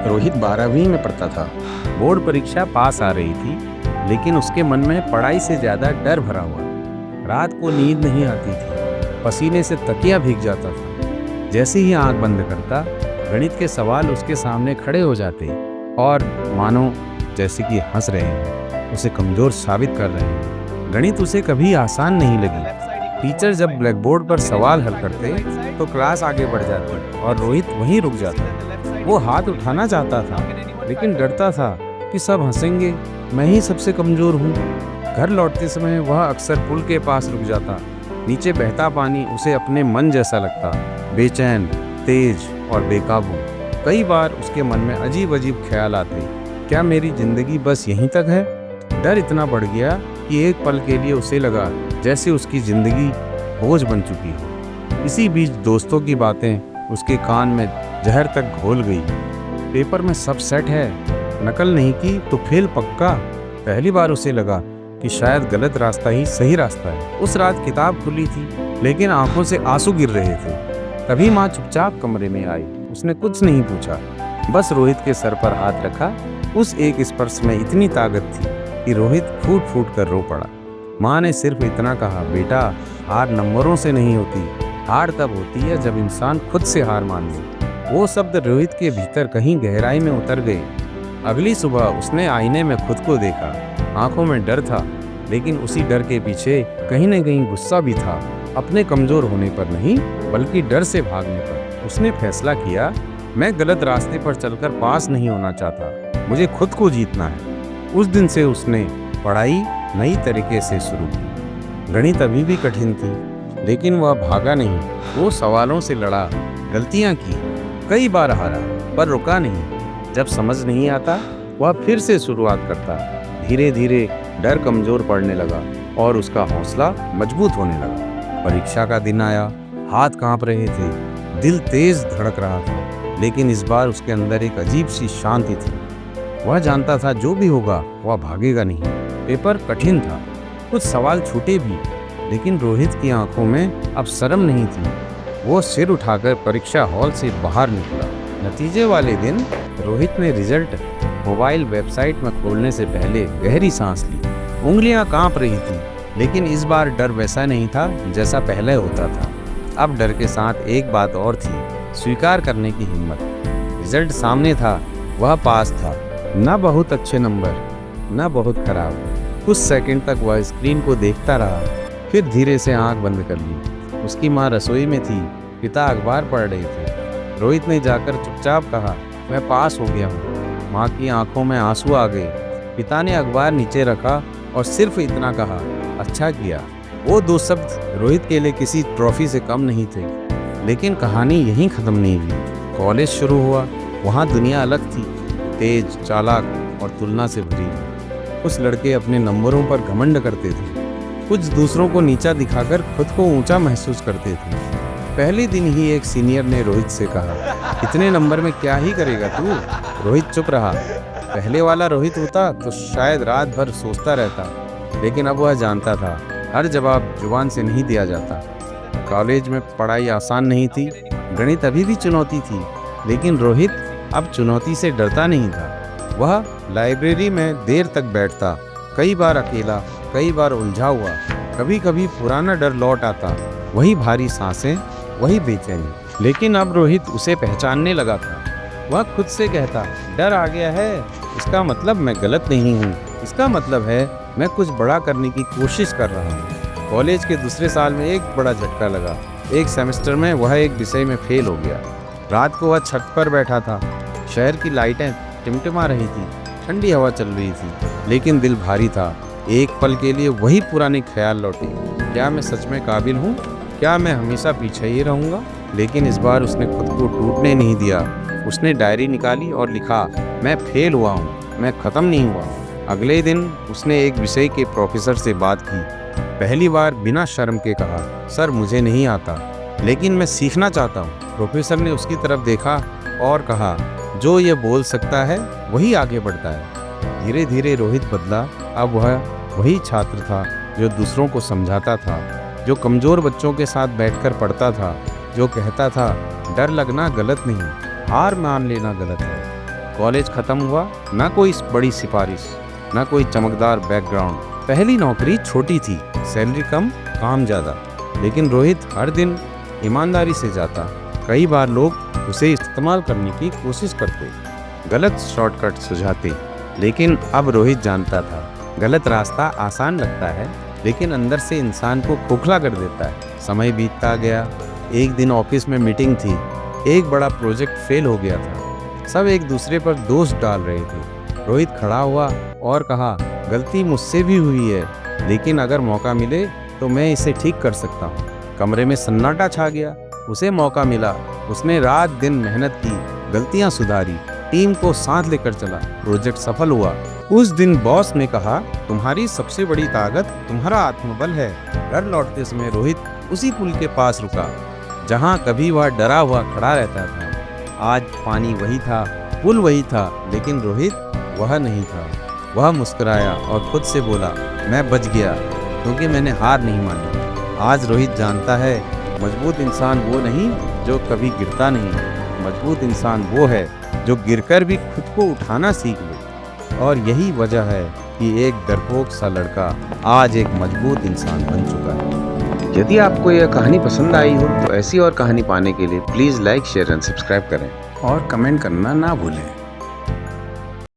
रोहित 12वीं में पढ़ता था। बोर्ड परीक्षा पास आ रही थी, लेकिन उसके मन में पढ़ाई से ज्यादा डर भरा हुआ। रात को नींद नहीं आती थी, पसीने से तकिया भीग जाता था। जैसे ही आंख बंद करता, गणित के सवाल उसके सामने खड़े हो जाते और मानो जैसे कि हंस रहे हैं, उसे कमजोर साबित कर रहे हैं। गणित उसे कभी आसान नहीं लगी। टीचर जब ब्लैक बोर्ड पर सवाल हल करते तो क्लास आगे बढ़ जाती और रोहित वहीं रुक जाता। वो हाथ उठाना चाहता था, लेकिन डरता था कि सब हंसेंगे, मैं ही सबसे कमजोर हूँ। घर लौटते समय वह अक्सर पुल के पास रुक जाता। नीचे बहता पानी उसे अपने मन जैसा लगता, बेचैन, तेज और बेकाबू। कई बार उसके मन में अजीब अजीब ख्याल आते, क्या मेरी जिंदगी बस यहीं तक है? डर इतना बढ़ गया कि एक पल के लिए उसे लगा जैसे उसकी जिंदगी बोझ बन चुकी हो। इसी बीच दोस्तों की बातें उसके कान में जहर तक घोल गई। पेपर में सब सेट है, नकल नहीं की तो फेल पक्का। पहली बार उसे लगा कि शायद गलत रास्ता ही सही रास्ता है। उस रात किताब खुली थी, लेकिन आंखों से आंसू गिर रहे थे। तभी माँ चुपचाप कमरे में आई। उसने कुछ नहीं पूछा, बस रोहित के सर पर हाथ रखा। उस एक स्पर्श में इतनी ताकत थी कि रोहित फूट फूट कर रो पड़ा। माँ ने सिर्फ इतना कहा, बेटा, हार नंबरों से नहीं होती, हार तब होती है जब इंसान खुद से हार मान ले। वो शब्द रोहित के भीतर कहीं गहराई में उतर गए। अगली सुबह उसने आईने में खुद को देखा। आंखों में डर था, लेकिन उसी डर के पीछे कहीं न कहीं गुस्सा भी था। अपने कमजोर होने पर नहीं, बल्कि डर से भागने पर। उसने फैसला किया, मैं गलत रास्ते पर चलकर पास नहीं होना चाहता, मुझे खुद को जीतना है। उस दिन से उसने पढ़ाई नई तरीके से शुरू की। गणित अभी भी कठिन थी, लेकिन वह भागा नहीं। वो सवालों से लड़ा, गलतियां की, कई बार हारा, पर रुका नहीं। जब समझ नहीं आता, वह फिर से शुरुआत करता। धीरे धीरे डर कमजोर पड़ने लगा और उसका हौसला मजबूत होने लगा। परीक्षा का दिन आया, हाथ कांप रहे थे, दिल तेज धड़क रहा था, लेकिन इस बार उसके अंदर एक अजीब सी शांति थी। वह जानता था जो भी होगा वह भागेगा नहीं। पेपर कठिन था, कुछ सवाल छूटे भी, लेकिन रोहित की आंखों में अब शर्म नहीं थी। वो सिर उठाकर परीक्षा हॉल से बाहर निकला। नतीजे वाले दिन रोहित ने रिजल्ट मोबाइल वेबसाइट में खोलने से पहले गहरी सांस ली। उंगलियां कांप रही थी, लेकिन इस बार डर वैसा नहीं था जैसा पहले होता था। अब डर के साथ एक बात और थी, स्वीकार करने की हिम्मत। रिजल्ट सामने था, वह पास था। न बहुत अच्छे नंबर, न बहुत खराब। कुछ सेकंड तक वह स्क्रीन को देखता रहा, फिर धीरे से आंख बंद कर ली। उसकी माँ रसोई में थी, पिता अखबार पढ़ रहे थे। रोहित ने जाकर चुपचाप कहा, मैं पास हो गया हूँ। माँ की आंखों में आंसू आ गए। पिता ने अखबार नीचे रखा और सिर्फ इतना कहा, अच्छा किया। वो दो शब्द रोहित के लिए किसी ट्रॉफी से कम नहीं थे। लेकिन कहानी यहीं खत्म नहीं हुई। कॉलेज शुरू हुआ। वहाँ दुनिया अलग थी, तेज, चालाक और तुलना से भरी। कुछ लड़के अपने नंबरों पर घमंड करते थे, कुछ दूसरों को नीचा दिखाकर खुद को ऊंचा महसूस करते थे। पहले दिन ही एक सीनियर ने रोहित से कहा, इतने नंबर में क्या ही करेगा तू? रोहित चुप रहा। पहले वाला रोहित होता तो शायद रात भर सोचता रहता, लेकिन अब वह जानता था हर जवाब जुबान से नहीं दिया जाता। कॉलेज में पढ़ाई आसान नहीं थी, गणित अभी भी चुनौती थी, लेकिन रोहित अब चुनौती से डरता नहीं था। वह लाइब्रेरी में देर तक बैठता, कई बार अकेला, कई बार उलझा हुआ। कभी कभी पुराना डर लौट आता, वही भारी सांसें, वही बेचैनी। लेकिन अब रोहित उसे पहचानने लगा था। वह खुद से कहता, डर आ गया है, इसका मतलब मैं गलत नहीं हूँ, इसका मतलब है मैं कुछ बड़ा करने की कोशिश कर रहा हूँ। कॉलेज के दूसरे साल में एक बड़ा झटका लगा। एक सेमेस्टर में वह एक विषय में फेल हो गया। रात को वह छत पर बैठा था। शहर की लाइटें टिमटिमा रही थी, ठंडी हवा चल रही थी, लेकिन दिल भारी था। एक पल के लिए वही पुराने ख्याल लौटे, क्या मैं सच में काबिल हूँ? क्या मैं हमेशा पीछे ही रहूँगा? लेकिन इस बार उसने खुद को टूटने नहीं दिया। उसने डायरी निकाली और लिखा, मैं फेल हुआ हूँ, मैं ख़त्म नहीं हुआ। अगले दिन उसने एक विषय के प्रोफेसर से बात की। पहली बार बिना शर्म के कहा, सर मुझे नहीं आता, लेकिन मैं सीखना चाहता हूँ। प्रोफेसर ने उसकी तरफ देखा और कहा, जो ये बोल सकता है वही आगे बढ़ता है। धीरे धीरे रोहित बदला। अब वह वही छात्र था जो दूसरों को समझाता था, जो कमज़ोर बच्चों के साथ बैठकर पढ़ता था, जो कहता था डर लगना गलत नहीं, हार मान लेना गलत है। कॉलेज खत्म हुआ, ना कोई बड़ी सिफारिश, ना कोई चमकदार बैकग्राउंड। पहली नौकरी छोटी थी, सैलरी कम, काम ज़्यादा, लेकिन रोहित हर दिन ईमानदारी से जाता। कई बार लोग उसे इस्तेमाल करने की कोशिश करते, गलत शॉर्टकट सुझाते, लेकिन अब रोहित जानता था गलत रास्ता आसान लगता है, लेकिन अंदर से इंसान को खोखला कर देता है। समय बीतता गया। एक दिन ऑफिस में मीटिंग थी। एक बड़ा प्रोजेक्ट फेल हो गया था। सब एक दूसरे पर दोष डाल रहे थे। रोहित खड़ा हुआ और कहा, गलती मुझसे भी हुई है, लेकिन अगर मौका मिले तो मैं इसे ठीक कर सकता हूँ। कमरे में सन्नाटा छा गया। उसे मौका मिला। उसने रात दिन मेहनत की, गलतियाँ सुधारी, टीम को साथ लेकर चला। प्रोजेक्ट सफल हुआ। उस दिन बॉस ने कहा, तुम्हारी सबसे बड़ी ताकत तुम्हारा आत्मबल है। घर लौटते समय रोहित उसी पुल के पास रुका जहाँ कभी वह डरा हुआ खड़ा रहता था। आज पानी वही था, पुल वही था, लेकिन रोहित वह नहीं था। वह मुस्कुराया और खुद से बोला, मैं बच गया क्योंकि मैंने हार नहीं मानी। आज रोहित जानता है, मजबूत इंसान वो नहीं जो कभी गिरता नहीं, मजबूत इंसान वो है जो गिरकर भी खुद को उठाना सीख ले। और यही वजह है कि एक डरपोक सा लड़का आज एक मजबूत इंसान बन चुका है। यदि आपको यह कहानी पसंद आई हो तो ऐसी और कहानी पाने के लिए please like, share and subscribe करें और कमेंट करना ना भूलें।